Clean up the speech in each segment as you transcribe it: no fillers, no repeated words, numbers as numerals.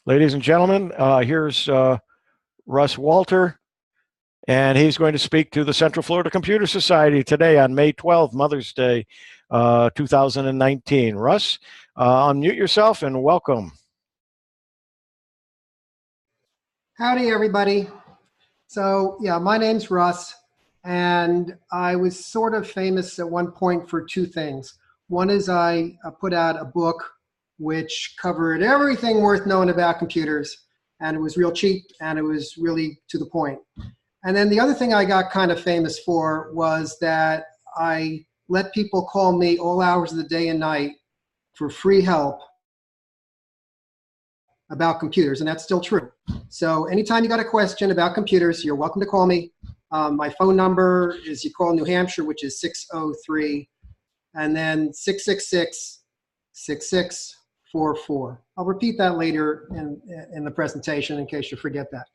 Ladies and gentlemen, here's Russ Walter, and he's going to speak to the Central Florida Computer Society today on May 12th, Mother's Day, 2019. Russ, unmute yourself and welcome. Howdy, everybody. So, yeah, my name's Russ, and I was sort of famous at one point for two things. One is I put out a book which covered everything worth knowing about computers, and it was real cheap, and it was really to the point. And then the other thing I got kind of famous for was that I let people call me all hours of the day and night for free help about computers, and that's still true. So anytime you got a question about computers, you're welcome to call me. My phone number is, you call New Hampshire, which is 603, and then 666-6644. I'll repeat that later in the presentation in case you forget that.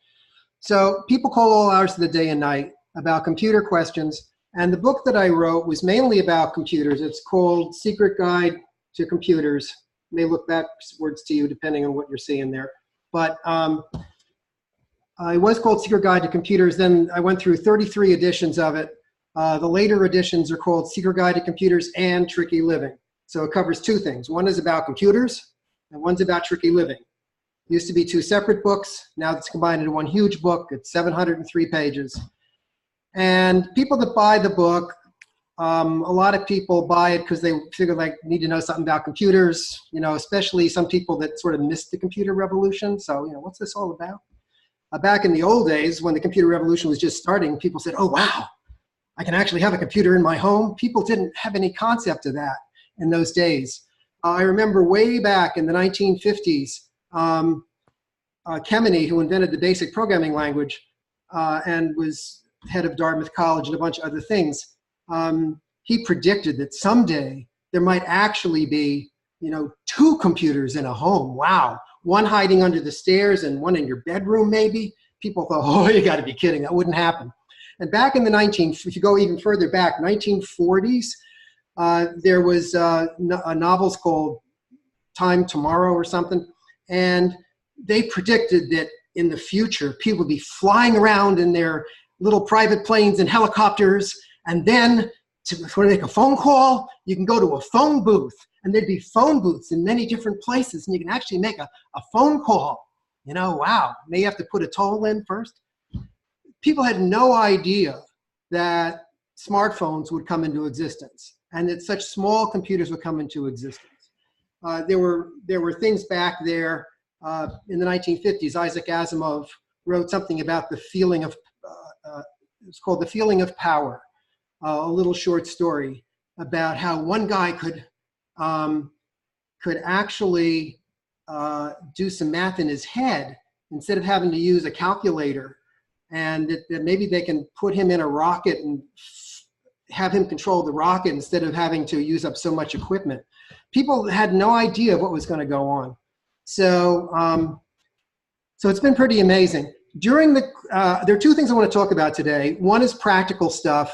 So people call all hours of the day and night about computer questions, and the book that I wrote was mainly about computers. It's called Secret Guide to Computers. It may look backwards to you depending on what you're seeing there. But it was called Secret Guide to Computers. Then I went through 33 editions of it. The later editions are called Secret Guide to Computers and Tricky Living. So it covers two things. One is about computers, and one's about tricky living. It used to be two separate books. Now it's combined into one huge book. It's 703 pages. And people that buy the book, a lot of people buy it because they figure like need to know something about computers, especially some people that sort of missed the computer revolution. So, what's this all about? Back in the old days when the computer revolution was just starting, people said, oh, wow, I can actually have a computer in my home. People didn't have any concept of that in those days. I remember way back in the 1950s, Kemeny, who invented the basic programming language and was head of Dartmouth College and a bunch of other things, he predicted that someday there might actually be, two computers in a home. Wow. One hiding under the stairs and one in your bedroom, maybe. People thought, oh, you got to be kidding. That wouldn't happen. And back in the if you go even further back, 1940s, there was novels called Time Tomorrow or something. And they predicted that in the future, people would be flying around in their little private planes and helicopters. And then to make a phone call, you can go to a phone booth. And there'd be phone booths in many different places. And you can actually make a phone call. Wow. May you have to put a toll in first. People had no idea that smartphones would come into existence and that such small computers would come into existence. There were things back there in the 1950s. Isaac Asimov wrote something about the feeling of, it's called The Feeling of Power, a little short story about how one guy could actually do some math in his head instead of having to use a calculator, and that maybe they can put him in a rocket and have him control the rocket instead of having to use up so much equipment. People had no idea what was going to go on. So, so it's been pretty amazing. There are two things I want to talk about today. One is practical stuff,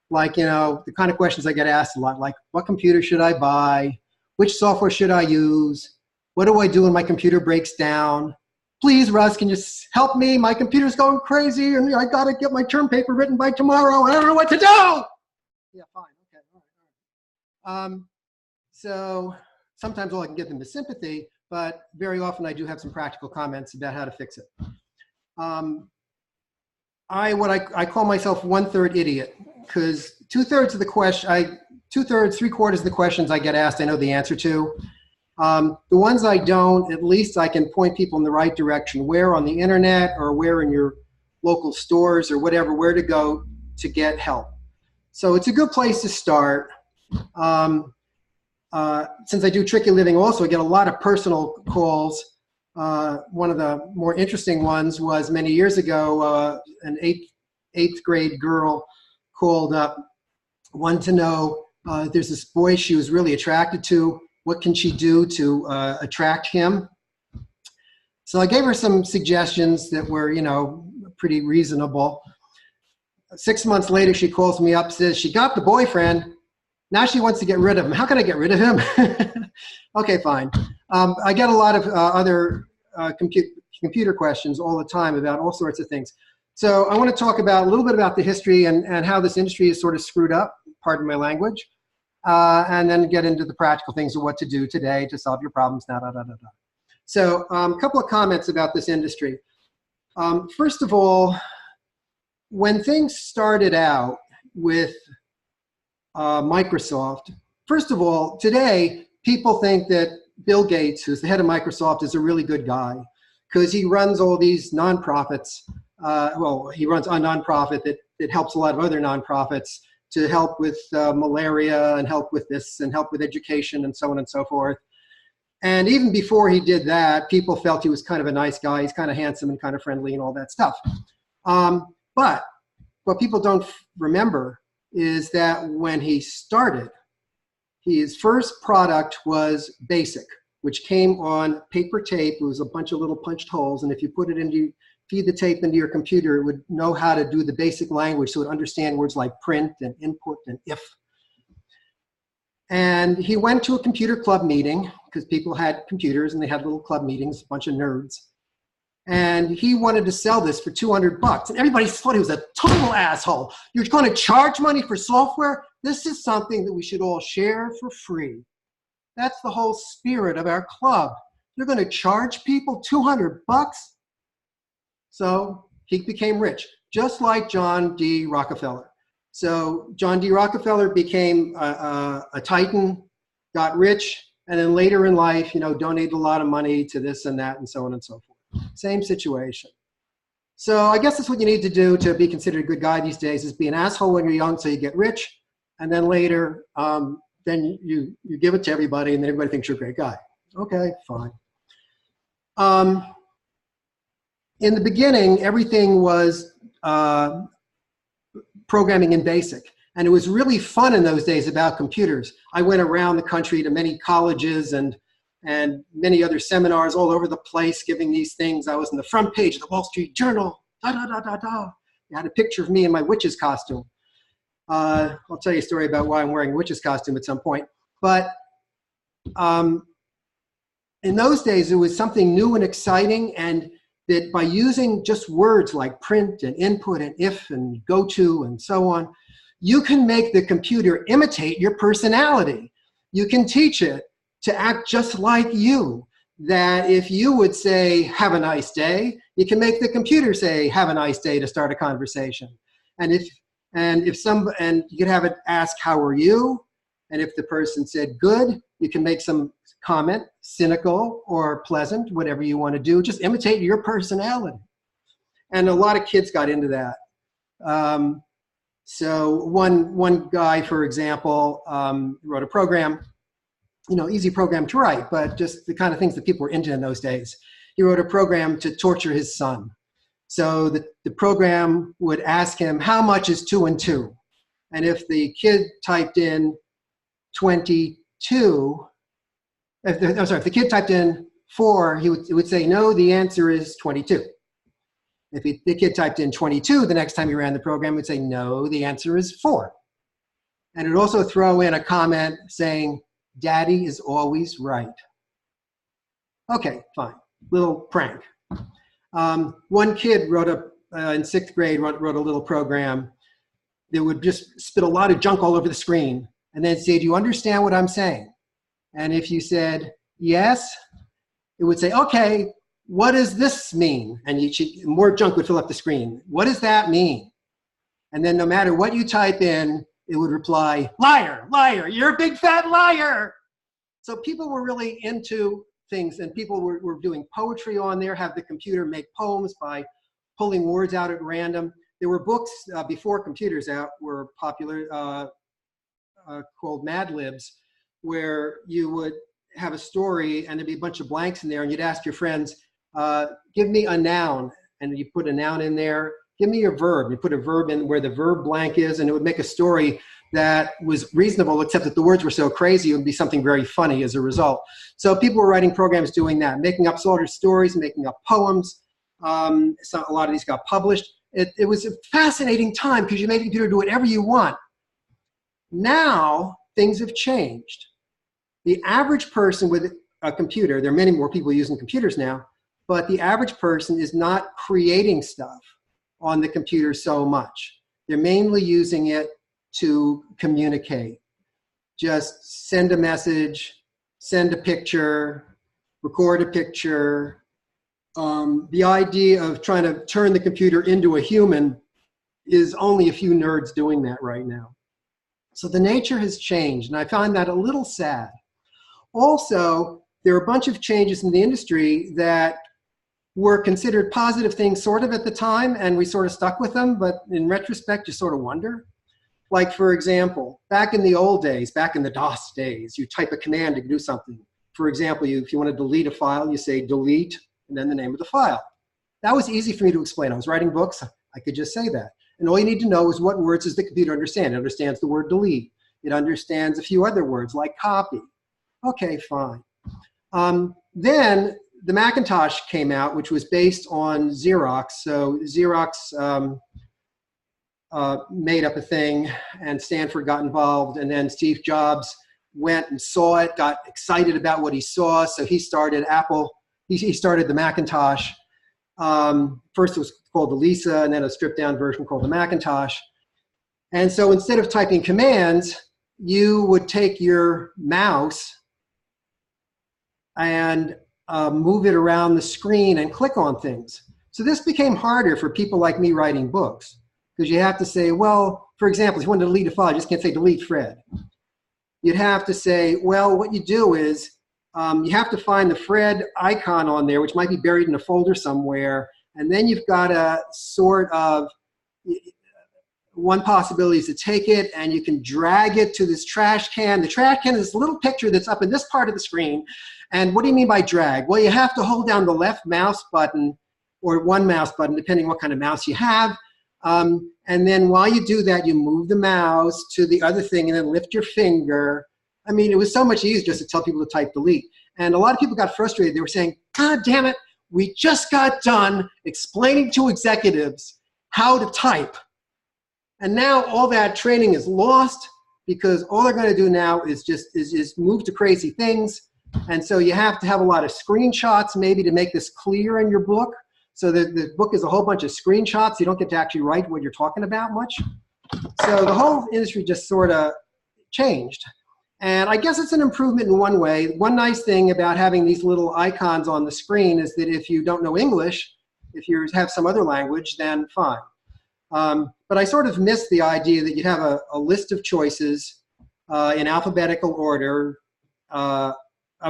like, the kind of questions I get asked a lot, like, what computer should I buy? Which software should I use? What do I do when my computer breaks down? Please, Russ, can you help me? My computer's going crazy, and I got to get my term paper written by tomorrow. I don't know what to do. Yeah, fine. Okay. All right. So sometimes all I can get them is sympathy, but very often I do have some practical comments about how to fix it. What I call myself 1/3 idiot, because 2/3 of the question, 2/3, 3/4 of the questions I get asked, I know the answer to. The ones I don't, at least I can point people in the right direction, where on the internet or where in your local stores or whatever, where to go to get help. So it's a good place to start. Since I do tricky living also, I get a lot of personal calls. One of the more interesting ones was many years ago, an eighth grade girl called up, wanted to know, there's this boy she was really attracted to. What can she do to attract him? So I gave her some suggestions that were, pretty reasonable. 6 months later, she calls me up, says she got the boyfriend. Now she wants to get rid of him. How can I get rid of him? Okay, fine. I get a lot of other computer questions all the time about all sorts of things. So I want to talk about a little bit about the history and how this industry is sort of screwed up, pardon my language, and then get into the practical things of what to do today to solve your problems. So a couple of comments about this industry. First of all, when things started out with Microsoft, first of all, today people think that Bill Gates, who's the head of Microsoft, is a really good guy because he runs all these nonprofits. Well, he runs a nonprofit that helps a lot of other nonprofits to help with malaria and help with this and help with education and so on and so forth. And even before he did that, people felt he was kind of a nice guy. He's kind of handsome and kind of friendly and all that stuff. But what people don't remember is that when he started, his first product was BASIC, which came on paper tape. It was a bunch of little punched holes, and if you put it into, feed the tape into your computer, it would know how to do the basic language, so it would understand words like print and input and if. And he went to a computer club meeting, because people had computers and they had little club meetings, a bunch of nerds. And he wanted to sell this for $200, and everybody thought he was a total asshole. You're going to charge money for software? This is something that we should all share for free. That's the whole spirit of our club. You're going to charge people $200? So he became rich, just like John D. Rockefeller. So John D. Rockefeller became a titan, got rich, and then later in life, donated a lot of money to this and that and so on and so forth. Same situation. So I guess that's what you need to do to be considered a good guy these days, is be an asshole when you're young so you get rich, and then later, then you give it to everybody, and then everybody thinks you're a great guy. Okay, fine. In the beginning, everything was programming in BASIC. And it was really fun in those days about computers. I went around the country to many colleges and many other seminars all over the place giving these things. I was in the front page of the Wall Street Journal. You had a picture of me in my witch's costume. I'll tell you a story about why I'm wearing a witch's costume at some point. But in those days, it was something new and exciting, and that by using just words like print and input and if and go to and so on, you can make the computer imitate your personality. You can teach it to act just like you. That if you would say, have a nice day, you can make the computer say, have a nice day, to start a conversation. And you could have it ask, how are you? And if the person said good, you can make some comment, cynical or pleasant, whatever you want to do. Just imitate your personality. And a lot of kids got into that. So one guy, for example, wrote a program, easy program to write, but just the kind of things that people were into in those days. He wrote a program to torture his son. So the program would ask him, how much is 2 and 2? And if the kid typed in 22, if the kid typed in 4, it would say, no, the answer is 22. If the kid typed in 22, the next time he ran the program, it would say, no, the answer is 4. And it would also throw in a comment saying, Daddy is always right. Okay, fine. Little prank. One kid wrote in 6th grade, wrote a little program that would just spit a lot of junk all over the screen and then say, do you understand what I'm saying? And if you said yes, it would say, okay, what does this mean? And more junk would fill up the screen. What does that mean? And then no matter what you type in, it would reply, liar, liar, you're a big fat liar. So people were really into things, and people were doing poetry on there, have the computer make poems by pulling words out at random. There were books before computers were popular called Mad Libs, where you would have a story and there'd be a bunch of blanks in there, and you'd ask your friends, give me a noun, and you put a noun in there. Give me a verb. You put a verb in where the verb blank is, and it would make a story that was reasonable, except that the words were so crazy, it would be something very funny as a result. So people were writing programs doing that, making up sort of stories, making up poems. So a lot of these got published. It was a fascinating time because you made the computer do whatever you want. Now, things have changed. The average person with a computer, there are many more people using computers now, but the average person is not creating stuff on the computer so much. They're mainly using it to communicate. Just send a message, send a picture, record a picture. The idea of trying to turn the computer into a human is only a few nerds doing that right now. So the nature has changed, and I find that a little sad. Also, there are a bunch of changes in the industry that were considered positive things sort of at the time, and we sort of stuck with them, but in retrospect, you sort of wonder. Like, for example, back in the old days, back in the DOS days, you type a command to do something. For example, if you want to delete a file, you say delete, and then the name of the file. That was easy for me to explain. I was writing books, I could just say that. And all you need to know is what words does the computer understand. It understands the word delete. It understands a few other words like copy. Okay, fine. Then the Macintosh came out, which was based on Xerox. So Xerox made up a thing, and Stanford got involved, and then Steve Jobs went and saw it, got excited about what he saw, so he started Apple. He started the Macintosh. First it was called the Lisa, and then a stripped down version called the Macintosh. And so instead of typing commands, you would take your mouse and move it around the screen and click on things. So this became harder for people like me writing books, because you have to say, well, for example, if you want to delete a file, you just can't say delete Fred. You'd have to say, well, what you do is you have to find the Fred icon on there, which might be buried in a folder somewhere, and then you've got to sort of, one possibility is to take it and you can drag it to this trash can. The trash can is this little picture that's up in this part of the screen. And what do you mean by drag? Well, you have to hold down the left mouse button, or one mouse button, depending what kind of mouse you have. And then while you do that, you move the mouse to the other thing and then lift your finger. I mean, it was so much easier just to tell people to type delete. And a lot of people got frustrated. They were saying, God damn it, we just got done explaining to executives how to type. And now all that training is lost, because all they're going to do now is just move to crazy things. And so you have to have a lot of screenshots maybe to make this clear in your book. So the book is a whole bunch of screenshots. You don't get to actually write what you're talking about much. So the whole industry just sort of changed. And I guess it's an improvement in one way. One nice thing about having these little icons on the screen is that if you don't know English, if you have some other language, then fine. But I sort of miss the idea that you'd have a list of choices in alphabetical order. I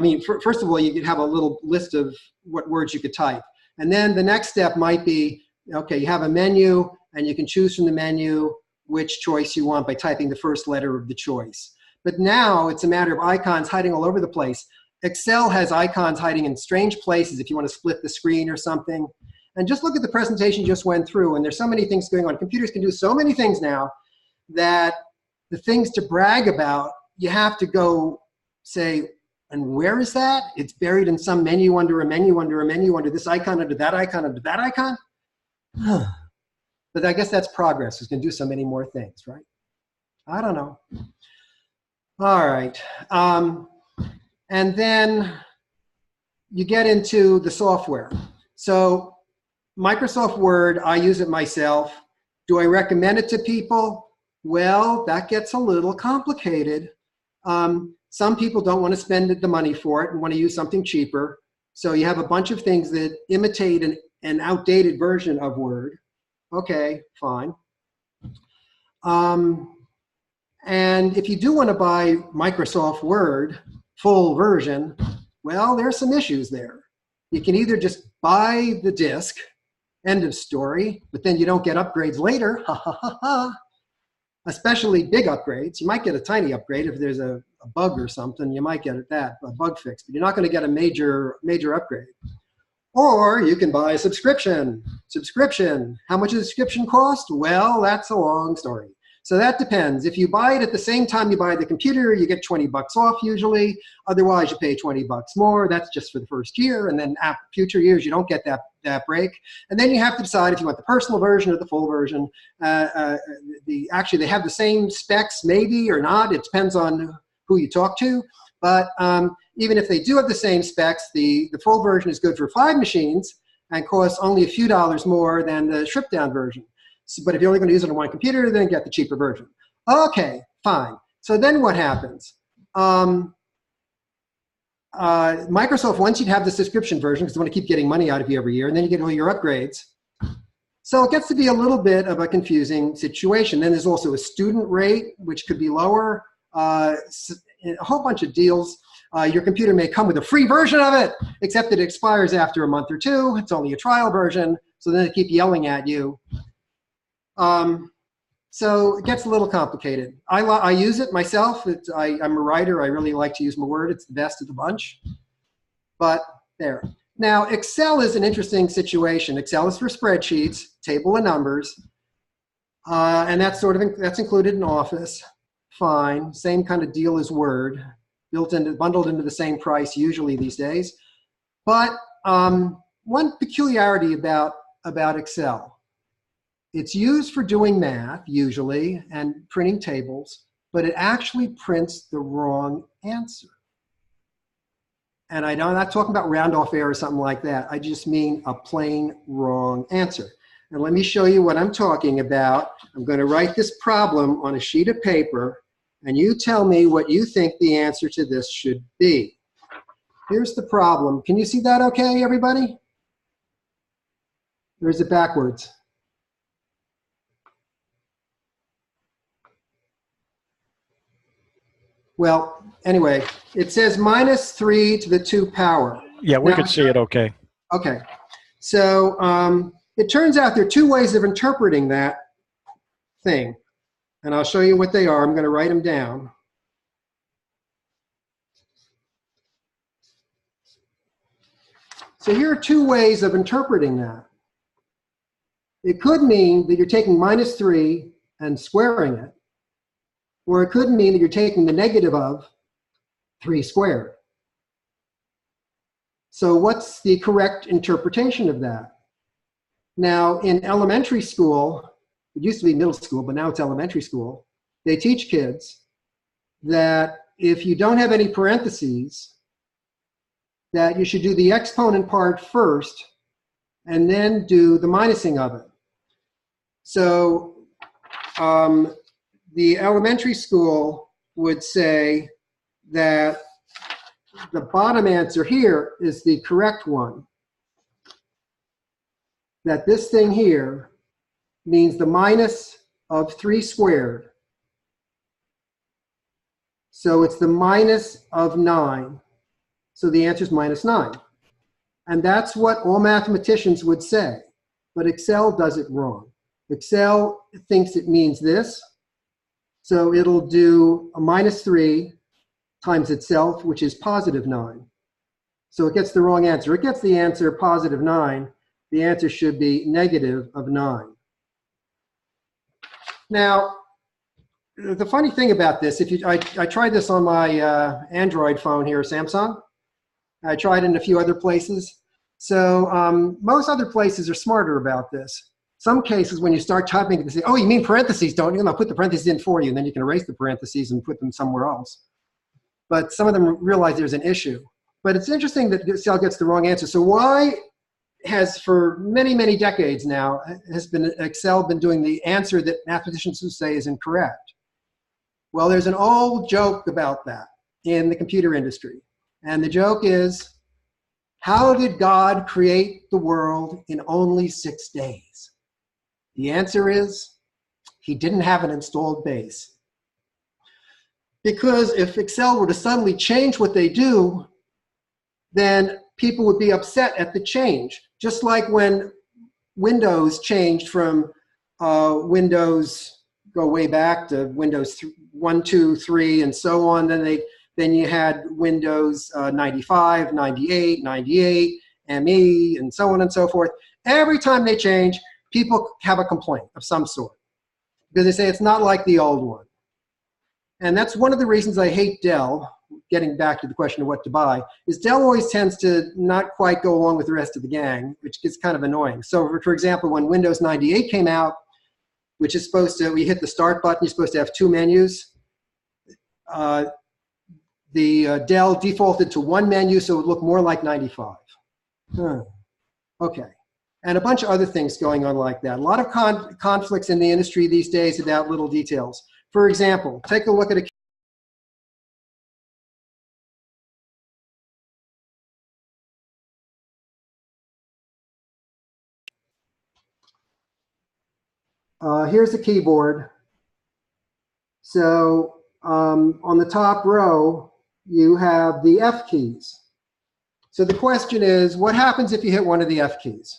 mean, first of all, you could have a little list of what words you could type. And then the next step might be, okay, you have a menu, and you can choose from the menu which choice you want by typing the first letter of the choice. But now it's a matter of icons hiding all over the place. Excel has icons hiding in strange places if you want to split the screen or something. And just look at the presentation you just went through, and there's so many things going on. Computers can do so many things now that the things to brag about, you have to go say, and where is that? It's buried in some menu under a menu under a menu under this icon under that icon under that icon. But I guess that's progress. We can do so many more things, right? I don't know. All right. And then you get into the software. So Microsoft Word, I use it myself. Do I recommend it to people? Well, that gets a little complicated. Some people don't want to spend the money for it and want to use something cheaper. So you have a bunch of things that imitate an outdated version of Word. Okay, fine. And if you do want to buy Microsoft Word full version, well, there's some issues there. You can either just buy the disk, end of story, but then you don't get upgrades later, ha ha ha ha. Especially big upgrades. You might get a tiny upgrade if there's a bug or something. You might get a bug fix, but you're not going to get a major upgrade. Or you can buy a subscription. Subscription. How much does a subscription cost? Well, that's a long story. So that depends. If you buy it at the same time you buy the computer, you get 20 bucks off usually. Otherwise, you pay 20 bucks more. That's just for the first year. And then after future years, you don't get that break. And then you have to decide if you want the personal version or the full version. Actually, they have the same specs maybe or not. It depends on who you talk to. But even if they do have the same specs, the full version is good for 5 machines and costs only a few dollars more than the stripped down version. So, but if you're only going to use it on one computer, then get the cheaper version. Okay, fine. So then what happens? Microsoft wants you to have the subscription version because they want to keep getting money out of you every year, and then you get all your upgrades. So it gets to be a little bit of a confusing situation. Then there's also a student rate, which could be lower, a whole bunch of deals. Your computer may come with a free version of it, except that it expires after a month or 2. It's only a trial version, so then they keep yelling at you. So it gets a little complicated. I use it myself. I'm a writer. I really like to use my Word. It's the best of the bunch. But there. Now, Excel is an interesting situation. Excel is for spreadsheets, table of numbers, and that's included in Office. Fine. Same kind of deal as Word, bundled into the same price usually these days. But one peculiarity about Excel. It's used for doing math, usually, and printing tables, but it actually prints the wrong answer. And I'm not talking about round-off error or something like that. I just mean a plain wrong answer. And let me show you what I'm talking about. I'm going to write this problem on a sheet of paper, and you tell me what you think the answer to this should be. Here's the problem. Can you see that okay, everybody? Or is it backwards? Well, anyway, it says -3 to the 2 power. Yeah, we could see it okay. Okay. So it turns out there are 2 ways of interpreting that thing. And I'll show you what they are. I'm going to write them down. So here are 2 ways of interpreting that. It could mean that you're taking -3 and squaring it. Or it could mean that you're taking the negative of 3 squared. So what's the correct interpretation of that? Now, in elementary school, it used to be middle school, but now it's elementary school, they teach kids that if you don't have any parentheses, that you should do the exponent part first and then do the minusing of it. So, the elementary school would say that the bottom answer here is the correct one. That this thing here means the minus of 3 squared. So it's the minus of 9. So the answer is -9. And that's what all mathematicians would say. But Excel does it wrong. Excel thinks it means this. So it'll do a -3 times itself, which is +9. So it gets the wrong answer. It gets the answer +9. The answer should be -9. Now, the funny thing about this, I tried this on my Android phone here, Samsung. I tried it in a few other places. So most other places are smarter about this. Some cases, when you start typing, they say, oh, you mean parentheses, don't you? And I'll put the parentheses in for you, and then you can erase the parentheses and put them somewhere else. But some of them realize there's an issue. But it's interesting that Excel gets the wrong answer. So why has, for many, many decades now, has Excel been doing the answer that mathematicians who say is incorrect? Well, there's an old joke about that in the computer industry. And the joke is, how did God create the world in only 6 days? The answer is, he didn't have an installed base. Because if Excel were to suddenly change what they do, then people would be upset at the change. Just like when Windows changed from Windows, go way back to Windows 1, 2, 3, and so on. Then you had Windows 95, 98, 98, ME, and so on and so forth. Every time they change, people have a complaint of some sort because they say it's not like the old one. And that's one of the reasons I hate Dell, getting back to the question of what to buy, is Dell always tends to not quite go along with the rest of the gang, which gets kind of annoying. So for example, when Windows 98 came out, which is supposed to, we hit the start button, you're supposed to have 2 menus. Dell defaulted to one menu so it would look more like 95. Okay. And a bunch of other things going on like that. A lot of conflicts in the industry these days about little details. For example, take a look at here's the keyboard. So on the top row, you have the F keys. So the question is, what happens if you hit one of the F keys?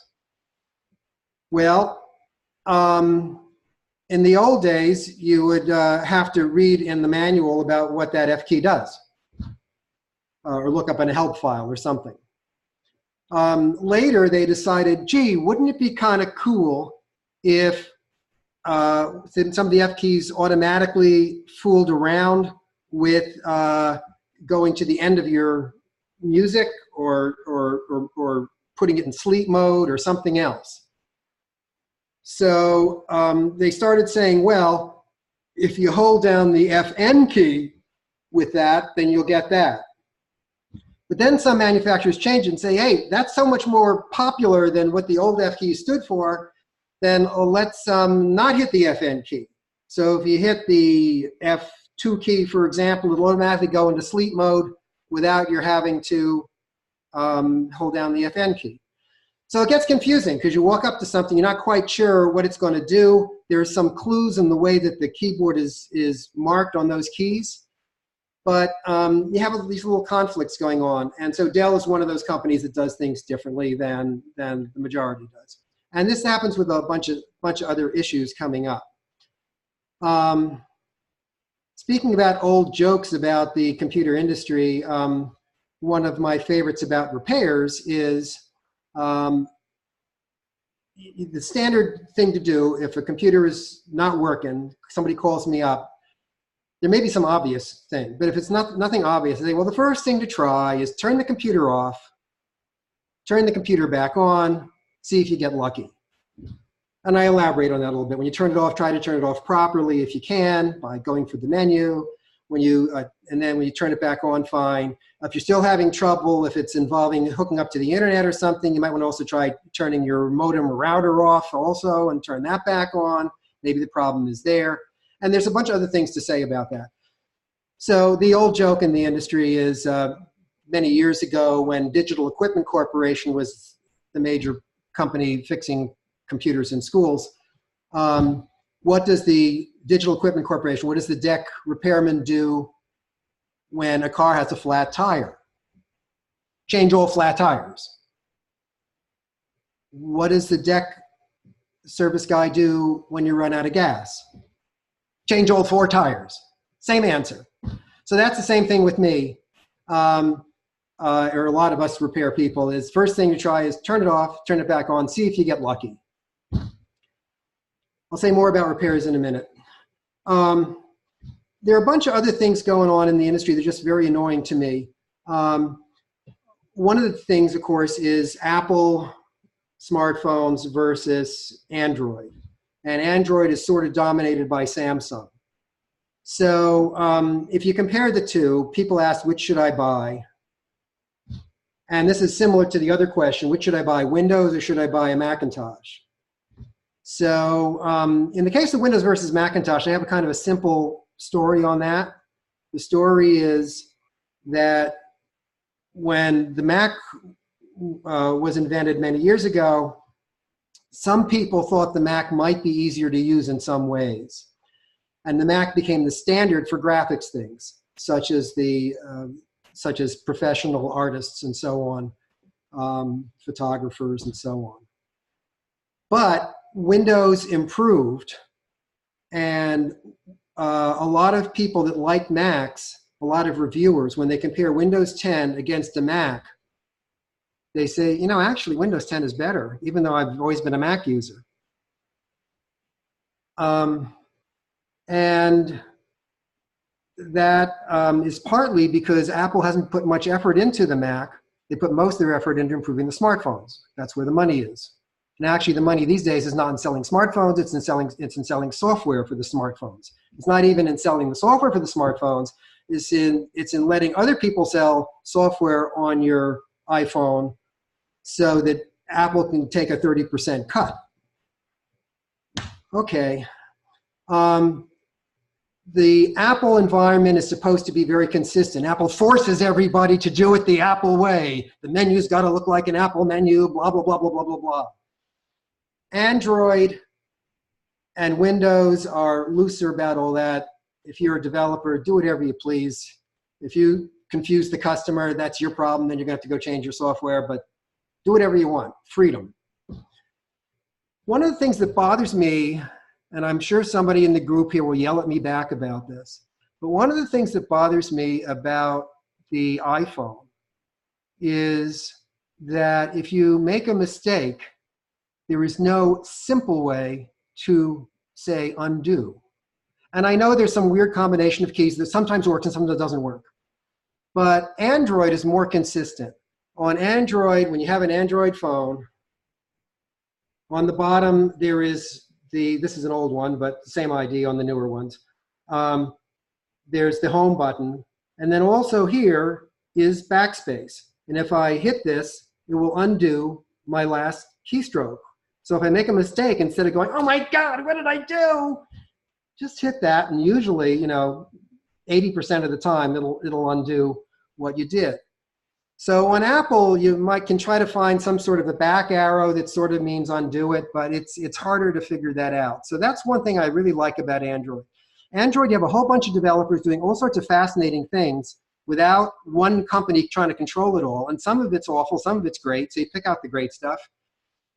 Well, in the old days, you would have to read in the manual about what that F key does, or look up in a help file or something. Later, they decided, gee, wouldn't it be kind of cool if some of the F keys automatically fooled around with going to the end of your music or putting it in sleep mode or something else. So they started saying, well, if you hold down the FN key with that, then you'll get that. But then some manufacturers change it and say, hey, that's so much more popular than what the old F key stood for, then let's not hit the FN key. So if you hit the F2 key, for example, it'll automatically go into sleep mode without your having to hold down the FN key. So it gets confusing because you walk up to something, you're not quite sure what it's going to do. There are some clues in the way that the keyboard is marked on those keys. But you have these little conflicts going on. And so Dell is one of those companies that does things differently than the majority does. And this happens with a bunch of other issues coming up. Speaking about old jokes about the computer industry, one of my favorites about repairs is the standard thing to do if a computer is not working, somebody calls me up, there may be some obvious thing, but if it's nothing obvious, I say, well, the first thing to try is turn the computer off, turn the computer back on, see if you get lucky. And I elaborate on that a little bit. When you turn it off, try to turn it off properly if you can by going through the menu. And then when you turn it back on, fine. If you're still having trouble, if it's involving hooking up to the internet or something, you might want to also try turning your modem or router off also and turn that back on. Maybe the problem is there. And there's a bunch of other things to say about that. So the old joke in the industry is many years ago when Digital Equipment Corporation was the major company fixing computers in schools, what does the Digital Equipment Corporation, what does the DEC repairman do when a car has a flat tire? Change all flat tires. What does the DEC service guy do when you run out of gas? Change all 4 tires. Same answer. So that's the same thing with me, or a lot of us repair people, is first thing you try is turn it off, turn it back on, see if you get lucky. I'll say more about repairs in a minute. There are a bunch of other things going on in the industry that are just very annoying to me. One of the things, of course, is Apple smartphones versus Android. And Android is sort of dominated by Samsung. So if you compare the two, people ask, which should I buy? And this is similar to the other question, which should I buy, Windows or should I buy a Macintosh? So in the case of Windows versus Macintosh, I have a kind of a simple story on that. The story is that when the Mac was invented many years ago, some people thought the Mac might be easier to use in some ways. And the Mac became the standard for graphics things, such as professional artists and so on, photographers and so on. But Windows improved, and a lot of people that like Macs, a lot of reviewers, when they compare Windows 10 against a Mac, they say, you know, actually Windows 10 is better, even though I've always been a Mac user. And that is partly because Apple hasn't put much effort into the Mac. They put most of their effort into improving the smartphones. That's where the money is. And actually the money these days is not in selling smartphones, it's in selling software for the smartphones. It's not even in selling the software for the smartphones, it's in letting other people sell software on your iPhone so that Apple can take a 30% cut. Okay. The Apple environment is supposed to be very consistent. Apple forces everybody to do it the Apple way. The menu's got to look like an Apple menu, blah, blah, blah, blah, blah, blah, blah. Android and Windows are looser about all that. If you're a developer, do whatever you please. If you confuse the customer, that's your problem. Then you're going to have to go change your software, but do whatever you want. Freedom. One of the things that bothers me, and I'm sure somebody in the group here will yell at me back about this, but one of the things that bothers me about the iPhone is that if you make a mistake, there is no simple way to say undo. And I know there's some weird combination of keys that sometimes works and sometimes doesn't work. But Android is more consistent. On Android, when you have an Android phone, on the bottom there is this is an old one, but the same ID on the newer ones. There's the home button. And then also here is backspace. And if I hit this, it will undo my last keystroke. So if I make a mistake, instead of going, oh my God, what did I do? Just hit that, and usually, 80% of the time, it'll undo what you did. So on Apple, you can try to find some sort of a back arrow that sort of means undo it, but it's harder to figure that out. So that's one thing I really like about Android. Android, you have a whole bunch of developers doing all sorts of fascinating things without one company trying to control it all. And some of it's awful, some of it's great, so you pick out the great stuff.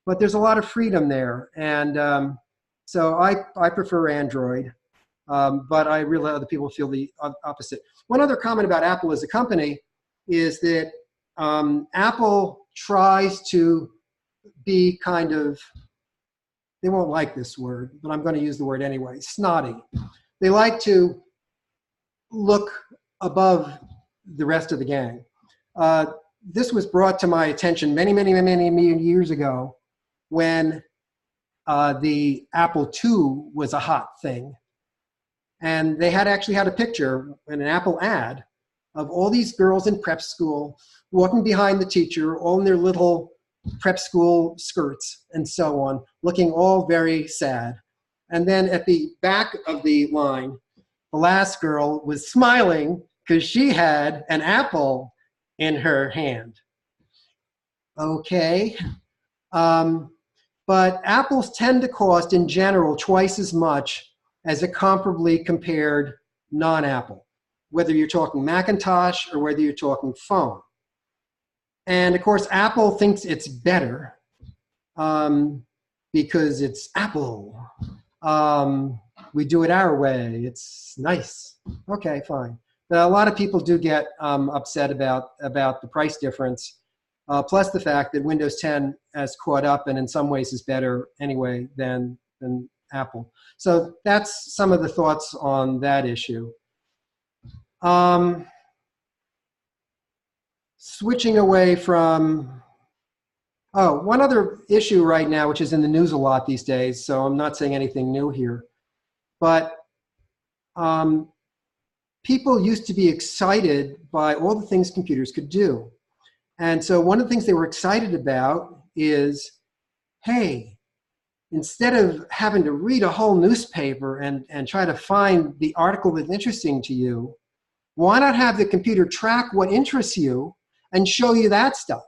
But there's a lot of freedom there. And so I prefer Android, but I realize other people feel the opposite. One other comment about Apple as a company is that Apple tries to be kind of, they won't like this word, but I'm going to use the word anyway, snotty. They like to look above the rest of the gang. This was brought to my attention many, many, many, many years ago when the Apple II was a hot thing. And they had actually had a picture in an Apple ad of all these girls in prep school walking behind the teacher, all in their little prep school skirts and so on, looking all very sad. And then at the back of the line, the last girl was smiling because she had an apple in her hand. Okay. But apples tend to cost, in general, twice as much as a comparably compared non-Apple, whether you're talking Macintosh or whether you're talking phone. And of course, Apple thinks it's better because it's Apple. We do it our way. It's nice. Okay, fine. But a lot of people do get upset about the price difference, plus the fact that Windows 10 has caught up and in some ways is better anyway than Apple. So that's some of the thoughts on that issue. Switching away from, one other issue right now, which is in the news a lot these days, so I'm not saying anything new here, but people used to be excited by all the things computers could do. And so one of the things they were excited about is, hey, instead of having to read a whole newspaper and try to find the article that's interesting to you, why not have the computer track what interests you and show you that stuff?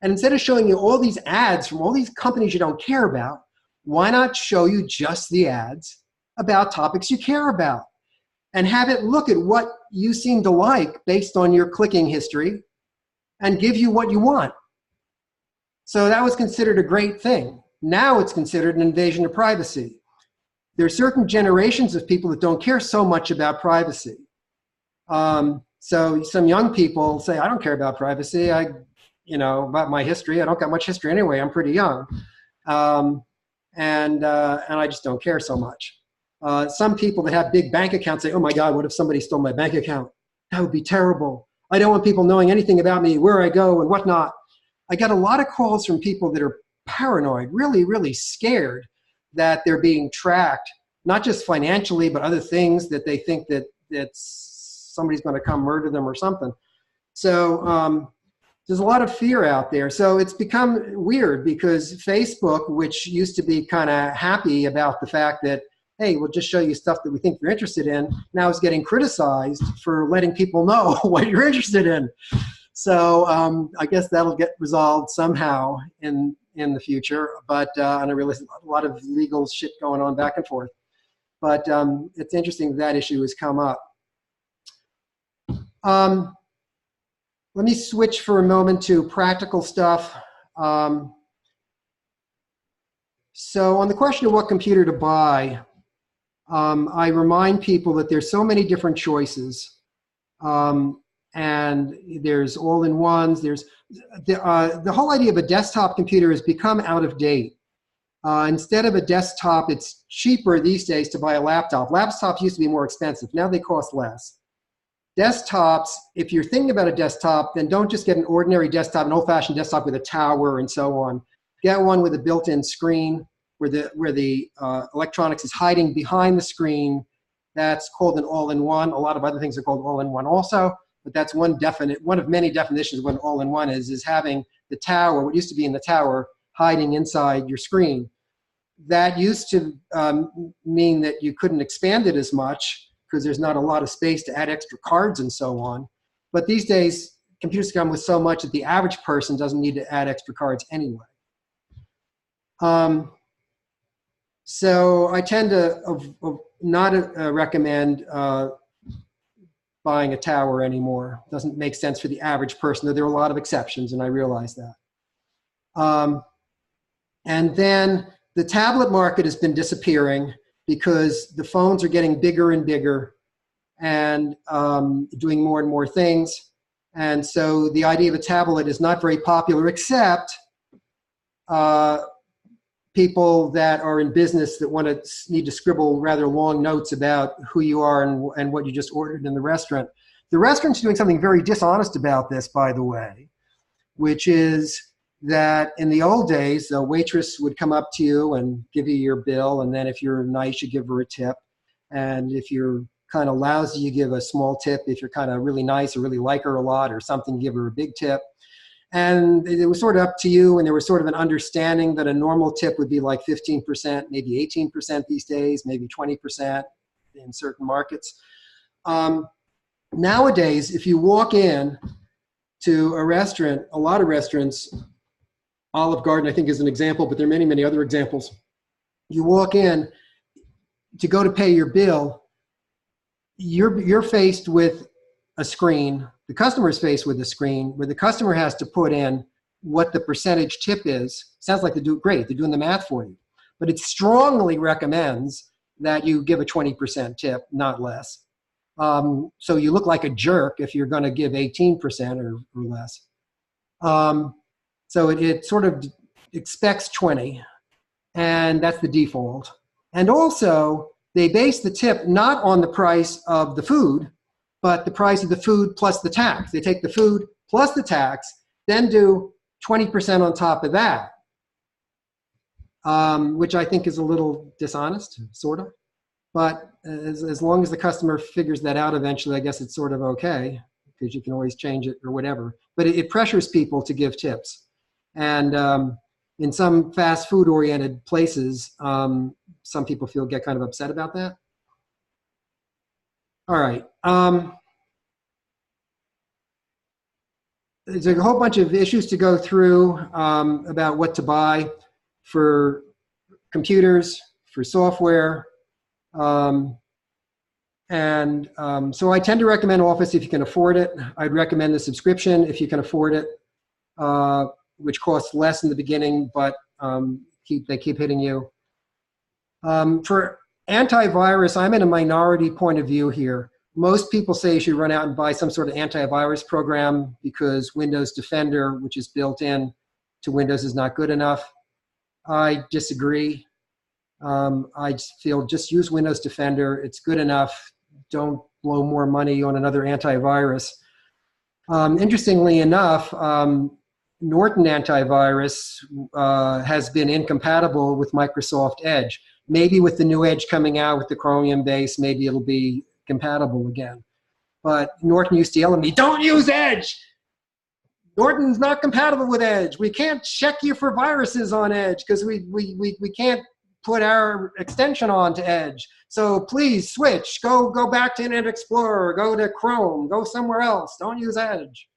And instead of showing you all these ads from all these companies you don't care about, why not show you just the ads about topics you care about? And have it look at what you seem to like based on your clicking history and give you what you want. So that was considered a great thing. Now it's considered an invasion of privacy. There are certain generations of people that don't care so much about privacy. So some young people say, I don't care about privacy. About my history. I don't got much history anyway. I'm pretty young. And I just don't care so much. Some people that have big bank accounts say, oh my God, what if somebody stole my bank account? That would be terrible. I don't want people knowing anything about me, where I go and whatnot. I got a lot of calls from people that are paranoid, really, really scared that they're being tracked, not just financially, but other things that they think that somebody's going to come murder them or something. So there's a lot of fear out there. So it's become weird because Facebook, which used to be kind of happy about the fact that, hey, we'll just show you stuff that we think you're interested in, now is getting criticized for letting people know what you're interested in. So I guess that'll get resolved somehow in the future. But and I realize a lot of legal shit going on back and forth. But it's interesting that issue has come up. Let me switch for a moment to practical stuff. So on the question of what computer to buy, I remind people that there's so many different choices. And there's all-in-ones. There's the whole idea of a desktop computer has become out of date. Instead of a desktop, it's cheaper these days to buy a laptop. Laptops used to be more expensive. Now they cost less. Desktops, if you're thinking about a desktop, then don't just get an ordinary desktop, an old-fashioned desktop with a tower and so on. Get one with a built-in screen where the electronics is hiding behind the screen. That's called an all-in-one. A lot of other things are called all-in-one also, but that's one of many definitions of what an all-in-one is having the tower, what used to be in the tower, hiding inside your screen. That used to mean that you couldn't expand it as much because there's not a lot of space to add extra cards and so on. But these days, computers come with so much that the average person doesn't need to add extra cards anyway. So I tend to not recommend buying a tower anymore. It doesn't make sense for the average person, though there are a lot of exceptions, and I realize that. And then the tablet market has been disappearing because the phones are getting bigger and bigger and doing more and more things. And so the idea of a tablet is not very popular, except people that are in business that need to scribble rather long notes about who you are and what you just ordered in the restaurant. The restaurant's doing something very dishonest about this, by the way, which is that in the old days, the waitress would come up to you and give you your bill, and then if you're nice, you give her a tip. And if you're kind of lousy, you give a small tip. If you're kind of really nice or really like her a lot or something, give her a big tip. And it was sort of up to you, and there was sort of an understanding that a normal tip would be like 15%, maybe 18% these days, maybe 20% in certain markets. Nowadays, if you walk in to a restaurant, a lot of restaurants, Olive Garden I think is an example, but there are many, many other examples. You walk in to go to pay your bill, you're faced with a screen. The customer is faced with a screen where the customer has to put in what the percentage tip is. Sounds like they do great. They're doing the math for you. But it strongly recommends that you give a 20% tip, not less. So you look like a jerk if you're going to give 18% or less. So it sort of expects 20, and that's the default. And also, they base the tip not on the price of the food, but the price of the food plus the tax. They take the food plus the tax, then do 20% on top of that, which I think is a little dishonest, sort of. But as long as the customer figures that out eventually, I guess it's sort of okay, because you can always change it or whatever. But it pressures people to give tips. And in some fast food-oriented places, some people get kind of upset about that. All right. There's a whole bunch of issues to go through about what to buy for computers, for software. So I tend to recommend Office if you can afford it. I'd recommend the subscription if you can afford it, which costs less in the beginning, but they keep hitting you. For antivirus, I'm in a minority point of view here. Most people say you should run out and buy some sort of antivirus program because Windows Defender, which is built in to Windows, is not good enough. I disagree. I feel just use Windows Defender. It's good enough. Don't blow more money on another antivirus. Interestingly enough, Norton antivirus has been incompatible with Microsoft Edge. Maybe with the new Edge coming out with the Chromium base, maybe it'll be compatible again. But Norton used to yell at me, "Don't use Edge! Norton's not compatible with Edge. We can't check you for viruses on Edge because we can't put our extension on to Edge. So please switch. Go back to Internet Explorer. Go to Chrome. Go somewhere else. Don't use Edge."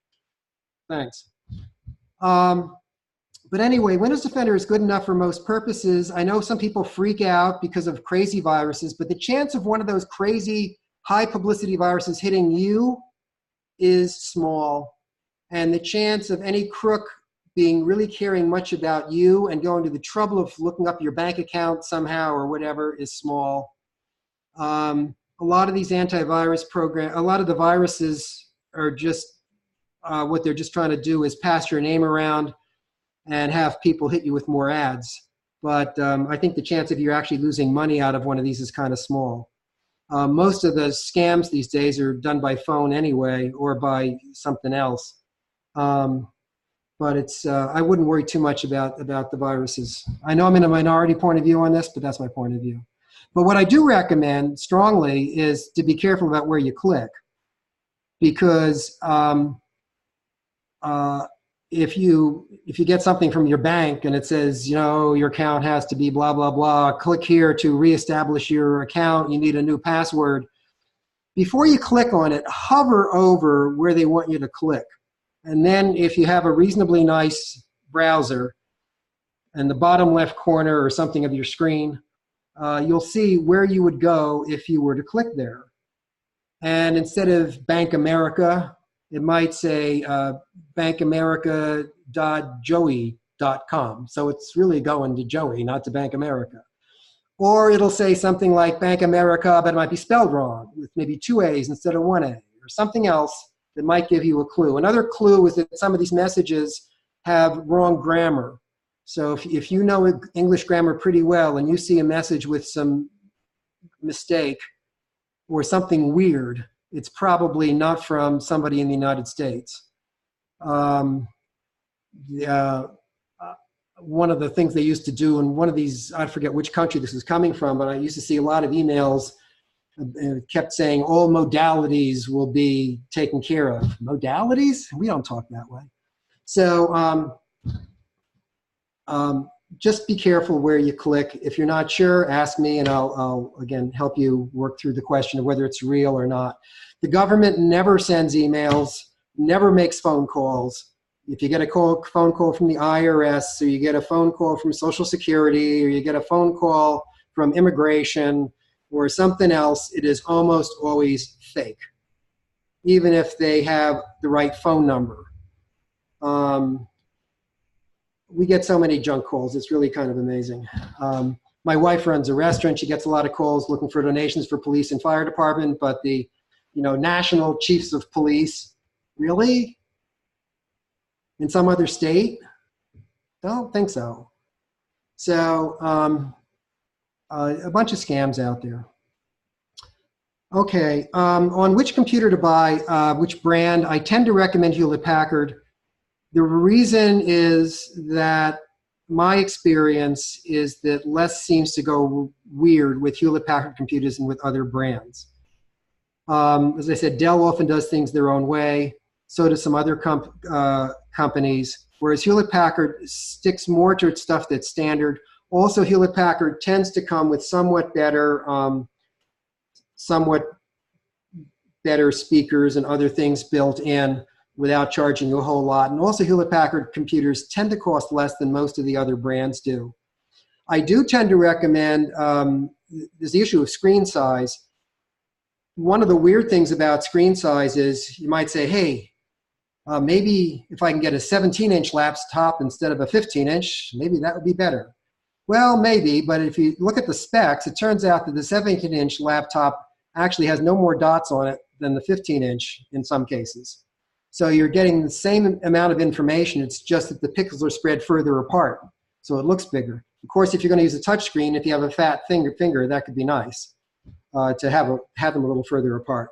Thanks. But anyway, Windows Defender is good enough for most purposes. I know some people freak out because of crazy viruses, but the chance of one of those crazy high publicity viruses hitting you is small. And the chance of any crook being really caring much about you and going to the trouble of looking up your bank account somehow or whatever is small. A lot of these antivirus programs, a lot of the viruses are just, what they're just trying to do is pass your name around and have people hit you with more ads. But I think the chance of you actually losing money out of one of these is kind of small. Most of the scams these days are done by phone anyway, or by something else. But it's, I wouldn't worry too much about the viruses. I know I'm in a minority point of view on this, but that's my point of view. But what I do recommend strongly is to be careful about where you click. Because if you get something from your bank and it says, you know, your account has to be blah, blah, blah, click here to reestablish your account, you need a new password. Before you click on it, hover over where they want you to click. And then if you have a reasonably nice browser, in the bottom left corner or something of your screen, you'll see where you would go if you were to click there. And instead of Bank America, it might say bankamerica.joey.com. So it's really going to Joey, not to Bank America. Or it'll say something like Bank America, but it might be spelled wrong with maybe 2 A's instead of 1 A, or something else that might give you a clue. Another clue is that some of these messages have wrong grammar. So if you know English grammar pretty well and you see a message with some mistake or something weird, it's probably not from somebody in the United States. One of the things they used to do in one of these, I forget which country this is coming from, but I used to see a lot of emails kept saying all modalities will be taken care of. Modalities? We don't talk that way. So just be careful where you click. If you're not sure, ask me and I'll again help you work through the question of whether it's real or not. The government never sends emails, never makes phone calls. If you get a phone call from the IRS, or you get a phone call from Social Security, or you get a phone call from immigration, or something else, it is almost always fake, even if they have the right phone number. We get so many junk calls. It's really kind of amazing. My wife runs a restaurant. She gets a lot of calls looking for donations for police and fire department, but the national chiefs of police, really? In some other state? Don't think so. So a bunch of scams out there. Okay, on which computer to buy, which brand, I tend to recommend Hewlett-Packard. The reason is that my experience is that less seems to go weird with Hewlett-Packard computers than with other brands. As I said, Dell often does things their own way. So do some other companies, whereas Hewlett-Packard sticks more to its stuff that's standard. Also, Hewlett-Packard tends to come with somewhat better speakers and other things built in without charging you a whole lot. And also, Hewlett-Packard computers tend to cost less than most of the other brands do. I do tend to recommend, there's the issue of screen size. One of the weird things about screen size is you might say, hey, maybe if I can get a 17-inch laptop instead of a 15-inch, maybe that would be better. Well, maybe, but if you look at the specs, it turns out that the 17-inch laptop actually has no more dots on it than the 15-inch in some cases. So you're getting the same amount of information, it's just that the pixels are spread further apart, so it looks bigger. Of course, if you're going to use a touch screen, if you have a fat finger, that could be nice to have them a little further apart.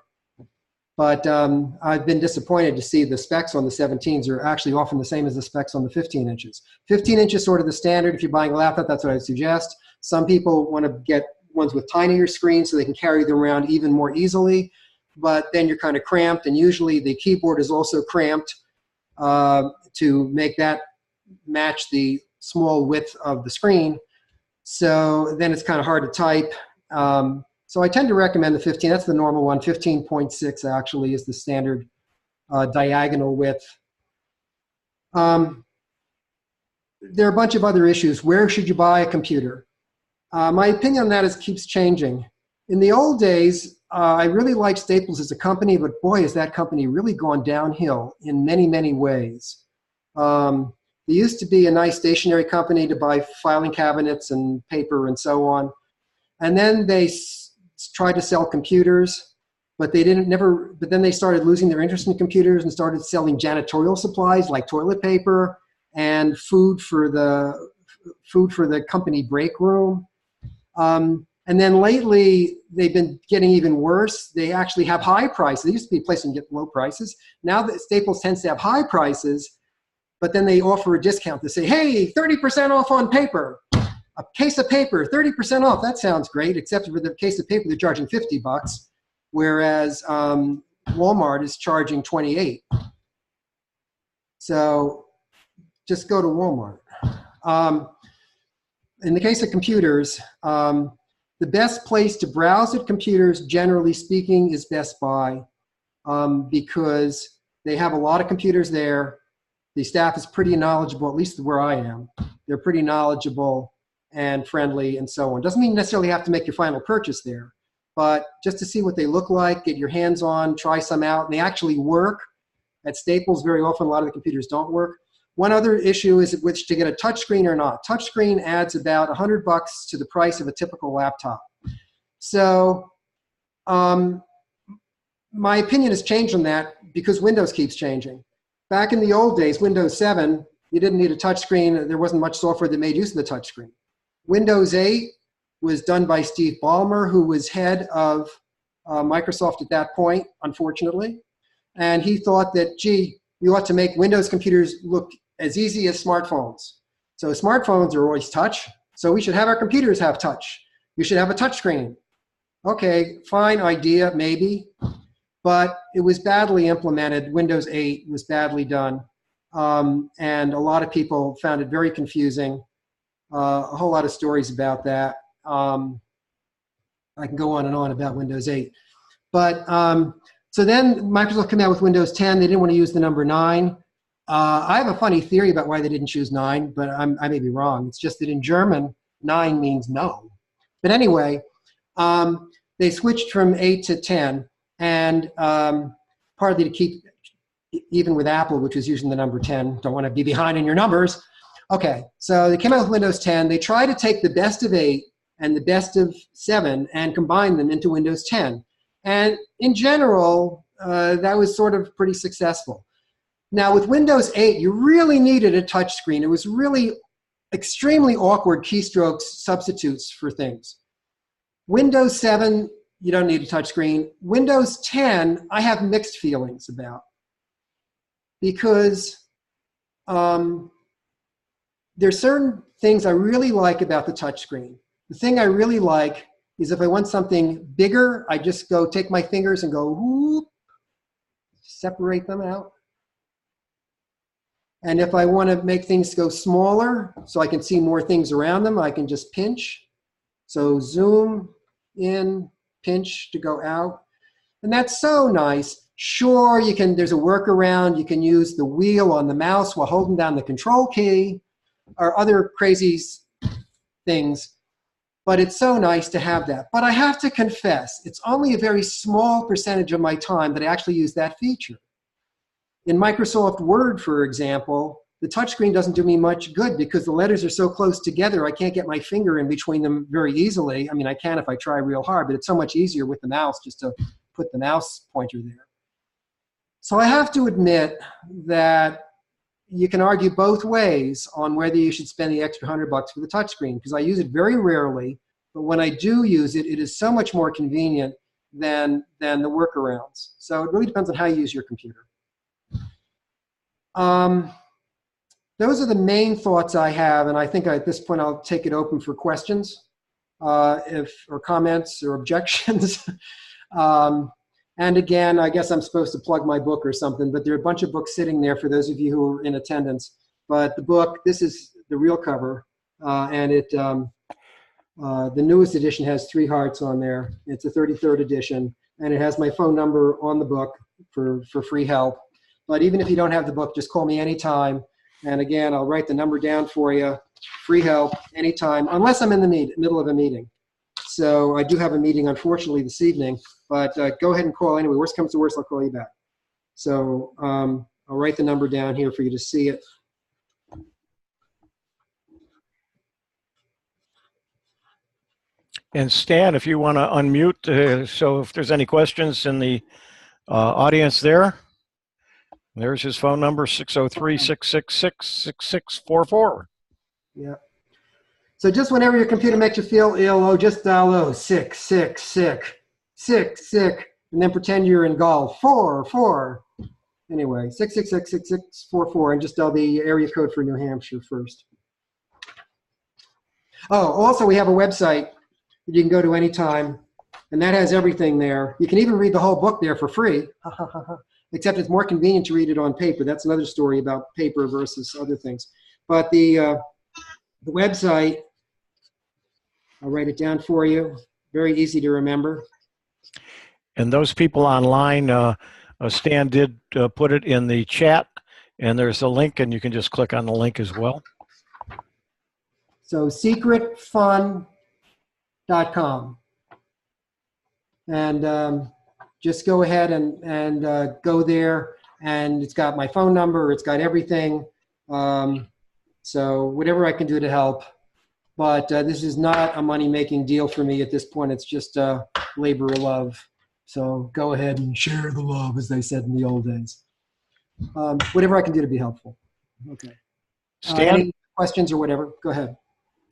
But I've been disappointed to see the specs on the 17s are actually often the same as the specs on the 15 inches. 15 inches is sort of the standard. If you're buying a laptop, that's what I would suggest. Some people want to get ones with tinier screens so they can carry them around even more easily. but then you're kind of cramped, and usually the keyboard is also cramped to make that match the small width of the screen. So then it's kind of hard to type. So I tend to recommend the 15. That's the normal one. 15.6 actually is the standard diagonal width. There are a bunch of other issues. Where should you buy a computer? My opinion on that keeps changing. In the old days, I really liked Staples as a company, but boy, has that company really gone downhill in many, many ways. There used to be a nice stationery company to buy filing cabinets and paper and so on. And then they tried to sell computers, but they but then they started losing their interest in computers and started selling janitorial supplies like toilet paper and food for the company break room. And then lately, they've been getting even worse. They actually have high prices. They used to be a place you can get low prices. Now that Staples tends to have high prices, but then they offer a discount to say, hey, 30% off on paper. A case of paper, 30% off. That sounds great, except for the case of paper, they're charging $50, whereas Walmart is charging $28. So just go to Walmart. In the case of computers, the best place to browse at computers, generally speaking, is Best Buy because they have a lot of computers there. The staff is pretty knowledgeable, at least where I am. They're pretty knowledgeable and friendly and so on. Doesn't mean you necessarily have to make your final purchase there, but just to see what they look like, get your hands on, try some out, and they actually work. At Staples, very often, a lot of the computers don't work. One other issue is which to get a touchscreen or not. Touchscreen adds about $100 to the price of a typical laptop. So my opinion has changed on that because Windows keeps changing. Back in the old days, Windows 7, you didn't need a touchscreen. There wasn't much software that made use of the touchscreen. Windows 8 was done by Steve Ballmer, who was head of Microsoft at that point, unfortunately. And he thought that, gee, you ought to make Windows computers look as easy as smartphones. So smartphones are always touch, so we should have our computers have touch. You should have a touch screen. Okay, fine idea, maybe, but it was badly implemented. Windows 8 was badly done, and a lot of people found it very confusing. A whole lot of stories about that. I can go on and on about Windows 8. But so then Microsoft came out with Windows 10. They didn't want to use the number 9. I have a funny theory about why they didn't choose 9, but I may be wrong. It's just that in German, 9 means no. But anyway, they switched from 8 to 10, and partly to keep even with Apple, which was using the number 10. Don't want to be behind in your numbers. Okay, so they came out with Windows 10. They tried to take the best of 8 and the best of 7 and combine them into Windows 10. And in general, that was sort of pretty successful. Now with Windows 8, you really needed a touch screen. It was really extremely awkward keystrokes substitutes for things. Windows 7, you don't need a touch screen. Windows 10, I have mixed feelings about because there's certain things I really like about the touch screen. The thing I really like is if I want something bigger, I just go take my fingers and go whoop, separate them out. And if I want to make things go smaller so I can see more things around them, I can just pinch. So zoom in, pinch to go out. And that's so nice. Sure, you can, there's a workaround. You can use the wheel on the mouse while holding down the control key or other crazy things. But it's so nice to have that. But I have to confess, it's only a very small percentage of my time that I actually use that feature. In Microsoft Word, for example, the touchscreen doesn't do me much good because the letters are so close together, I can't get my finger in between them very easily. I mean, I can if I try real hard, but it's so much easier with the mouse just to put the mouse pointer there. So I have to admit that you can argue both ways on whether you should spend the extra $100 for the touchscreen, because I use it very rarely, but when I do use it, it is so much more convenient than the workarounds. So it really depends on how you use your computer. Those are the main thoughts I have, and I think at this point I'll take it open for questions or comments or objections. And And again, I guess I'm supposed to plug my book or something, but there are a bunch of books sitting there for those of you who are in attendance. But the book, this is the real cover, and the newest edition has 3 hearts on there. It's a 33rd edition, and it has my phone number on the book for free help. But even if you don't have the book, just call me anytime. And again, I'll write the number down for you. Free help anytime, unless I'm in the middle of a meeting. So I do have a meeting, unfortunately, this evening, but go ahead and call anyway. Worst comes to worst, I'll call you back. So I'll write the number down here for you to see it. And Stan, if you want to unmute, so if there's any questions in the audience there's his phone number, 603-666-6644. Yeah. So just whenever your computer makes you feel ill, just dial sick, and then pretend you're in golf. 4. Anyway, 666-6644, and just dial the area code for New Hampshire first. Oh, also we have a website that you can go to anytime, and that has everything there. You can even read the whole book there for free, except it's more convenient to read it on paper. That's another story about paper versus other things. But the website, I'll write it down for you. Very easy to remember. And those people online, Stan did put it in the chat, and there's a link, and you can just click on the link as well. So secretfun.com. And just go ahead and go there, and it's got my phone number, it's got everything. So whatever I can do to help. But this is not a money-making deal for me at this point. It's just labor of love. So go ahead and share the love, as they said in the old days. Whatever I can do to be helpful. Okay. Stan? Any questions or whatever? Go ahead.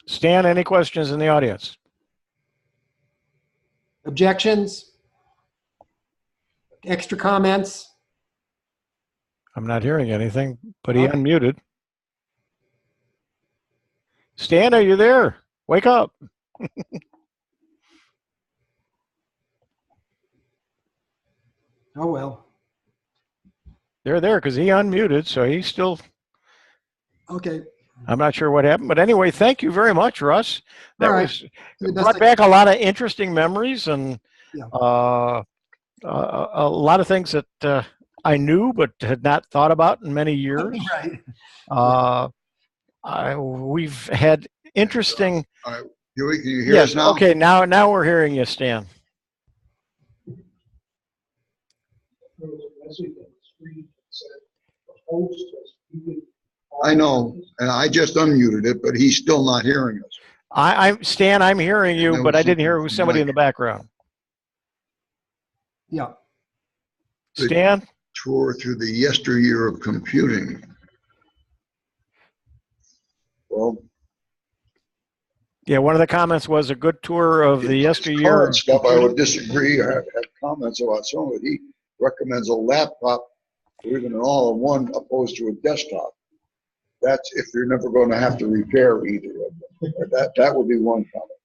Stan, any questions in the audience? Objections? Extra comments? I'm not hearing anything, but he unmuted. Stan, are you there? Wake up. Oh, well. They're there because he unmuted, so he's still... Okay. I'm not sure what happened, but anyway, thank you very much, Russ. That brought back a lot of interesting memories, and a lot of things that I knew but had not thought about in many years. Right. We've had interesting... Can you hear us now? Okay, now we're hearing you, Stan. I know, and I just unmuted it, but he's still not hearing us. Stan, I'm hearing you, but I didn't hear somebody in the background. Yeah. Stan? Tour through the yesteryear of computing. Well, yeah, one of the comments was a good tour of the yesteryear. Current stuff, I would disagree. I have comments about some of it. He recommends a laptop or even an all-in-one opposed to a desktop. That's if you're never going to have to repair either of them. That would be one comment.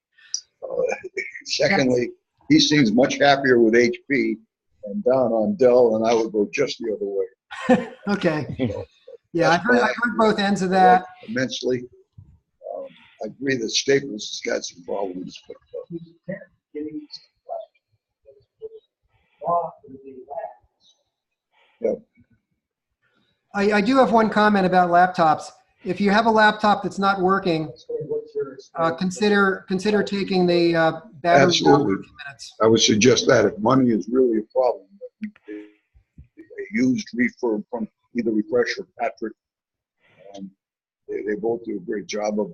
Secondly, he seems much happier with HP and down on Dell, and I would go just the other way. Okay. So, yeah, I've heard both ends of that. Immensely. I agree that Staples has got some problems. But, yeah. I do have one comment about laptops. If you have a laptop that's not working, consider taking the battery Absolutely. down for a few minutes. I would suggest that if money is really a problem, a used refurb from either Refresh or Patrick, they both do a great job of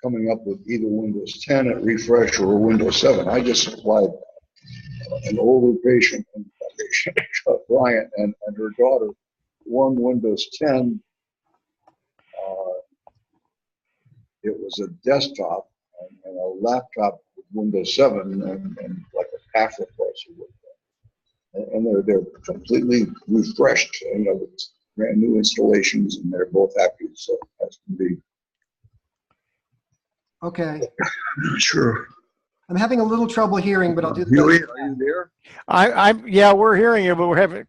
coming up with either Windows 10 at Refresh or Windows 7. I just supplied an older patient, a client, and her daughter one Windows 10. It was a desktop and a laptop with Windows 7 and like a half replacer with that. And they're completely refreshed, with brand new installations, and they're both happy. So that can be. Okay. I'm not sure. I'm having a little trouble hearing, but I'll do the Huey, best. are you there? Yeah, we're hearing you, but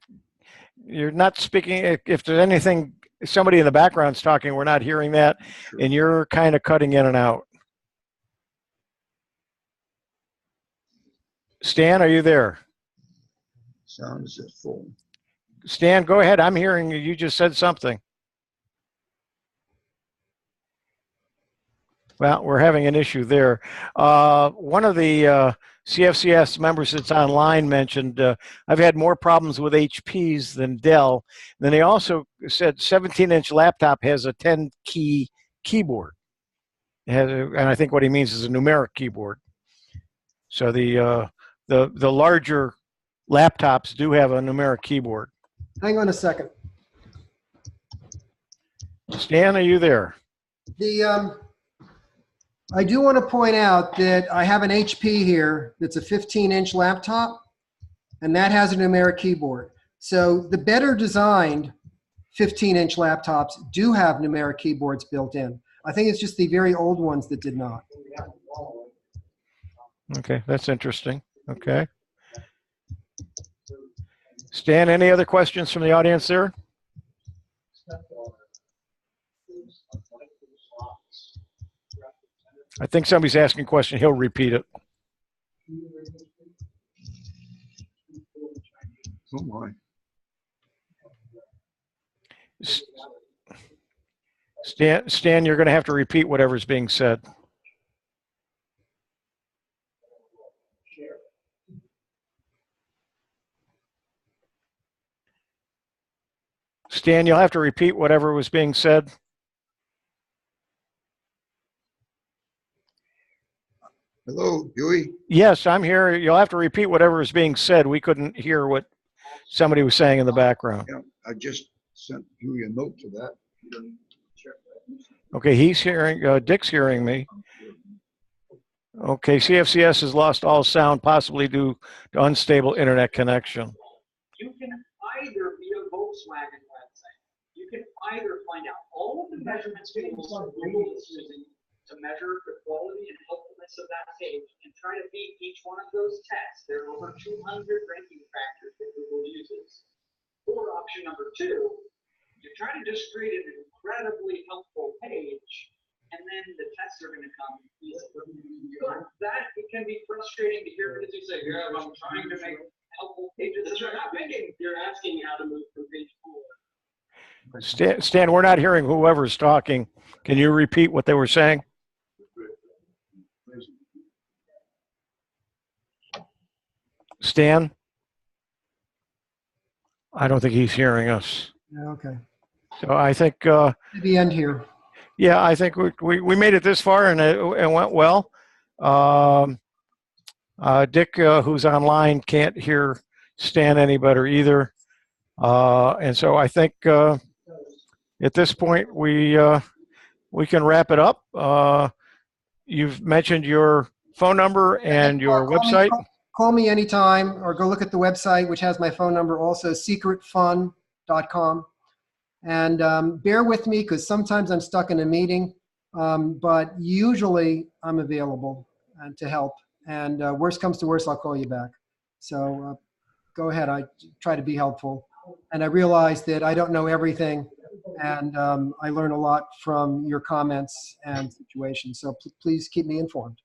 you're not speaking. If there's anything, somebody in the background's talking, we're not hearing that, Sure. and you're kind of cutting in and out. Stan, are you there? Sound is at full. Stan, go ahead. I'm hearing you. You just said something. Well, we're having an issue there. One of the CFCS members that's online mentioned I've had more problems with HPs than Dell. Then they also said 17-inch laptop has a 10-key keyboard. And I think what he means is a numeric keyboard. So the larger laptops do have a numeric keyboard. Hang on a second. Stan, are you there? I do want to point out that I have an HP here that's a 15-inch laptop, and that has a numeric keyboard. So the better designed 15-inch laptops do have numeric keyboards built in. I think it's just the very old ones that did not. Okay, that's interesting. Okay. Stan, any other questions from the audience there? I think somebody's asking a question. He'll repeat it. Oh my. Stan, you're going to have to repeat whatever's being said. Stan, you'll have to repeat whatever was being said. Hello, Huey. Yes, I'm here. You'll have to repeat whatever was being said. We couldn't hear what somebody was saying in the background. Yeah, I just sent Huey a note for that. Okay, he's hearing, Dick's hearing me. Okay, CFCS has lost all sound, possibly due to unstable internet connection. You can either be a Volkswagen website. You can either find out all of the measurements tools Google is using to measure the quality and helpfulness of that page and try to beat each one of those tests. There are over 200 ranking factors that Google uses. Or option number two, you try to just create an incredibly helpful page, and then the tests are going to come easily. But that it can be frustrating to hear because you say, yeah, I'm trying to make helpful pages. They're not making. You're asking how to move from page forward. Stan, we're not hearing whoever's talking. Can you repeat what they were saying? Stan? I don't think he's hearing us. Yeah, okay. So I think The end here. Yeah, I think we made it this far and it went well. Dick, who's online, can't hear Stan any better either. And so I think at this point we can wrap it up. You've mentioned your phone number and your website. Call me anytime or go look at the website, which has my phone number also, secretfun.com. And bear with me because sometimes I'm stuck in a meeting, but usually I'm available to help. And worst comes to worst, I'll call you back. So go ahead. I try to be helpful. And I realize that I don't know everything. And I learn a lot from your comments and situations. So please keep me informed.